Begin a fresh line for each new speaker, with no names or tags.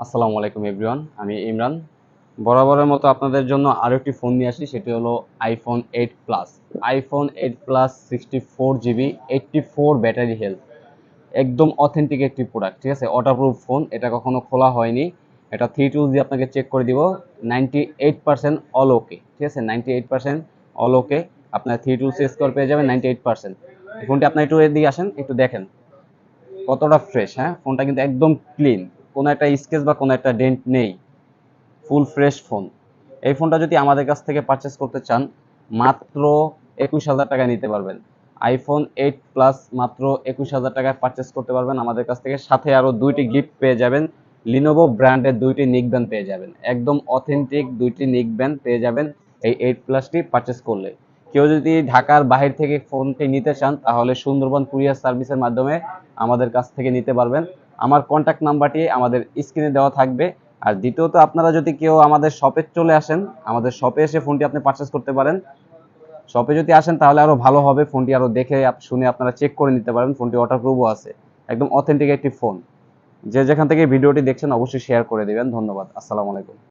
আসসালামু আলাইকুম এভরিওয়ান, আমি ইমরান। বরাবরের মতো আপনাদের জন্য আরও একটি ফোন নিয়ে আসি, সেটি হলো iPhone 8 plus. IPhone 8 plus 64 GB, 84 battery health, একদম অথেন্টিক একটি প্রোডাক্ট। ঠিক আছে, ওয়াটারপ্রুফ ফোন, এটা কখনো খোলা হয়নি। এটা 3 টুলস দিয়ে আপনাকে চেক করে দিব। 98% অল ওকে। ঠিক আছে, 98% অল ওকে। আপনার 3 টুলস স্কোর পেয়ে যাবেন 98%। ফোনটি আপনার একটু এদিকে আসেন, একটু দেখেন কতটা ফ্রেশ। হ্যাঁ, ফোনটা কিন্তু একদম ক্লিন, কোনো একটা স্কেচ বা কোনো একটা ডেন্ট নেই, ফুল ফ্রেশ ফোন। এই ফোনটা যদি আমাদের কাছ থেকে পারচেস করতে চান, মাত্র 21,000 টাকায় নিতে পারবেন। আইফোন 8 প্লাস মাত্র 21,000 টাকায় পারচেস করতে পারবেন আমাদের কাছ থেকে। সাথে আরও 2টি গিফট পেয়ে যাবেন। লিনোভো ব্র্যান্ডের 2টি নিকব্যান্ড পেয়ে যাবেন, একদম অথেন্টিক 2টি নিকব্যান্ড পেয়ে যাবেন এই 8 প্লাসটি পারচেস করলে। কেউ যদি ঢাকার বাহির থেকে ফোনটি নিতে চান, তাহলে সুন্দরবন কুরিয়ার সার্ভিসের মাধ্যমে আমাদের কাছ থেকে নিতে পারবেন। আমার কন্ট্যাক্ট নাম্বারটি আমাদের স্ক্রিনে দেওয়া থাকবে। আর দ্বিতীয়ত, আপনারা যদি কেউ আমাদের শপে চলে আসেন, আমাদের শপে এসে ফোনটি আপনি পারচেস করতে পারেন। শপে যদি আসেন তাহলে আরো ভালো হবে, ফোনটি আরো দেখে শুনে আপনারা চেক করে নিতে পারেন। ফোনটি ওয়াটারপ্রুফও আছে, একদম অথেন্টিক একটি ফোন। যে যেখান থেকে ভিডিওটি দেখছেন অবশ্যই শেয়ার করে দিবেন। ধন্যবাদ। আসসালামু আলাইকুম।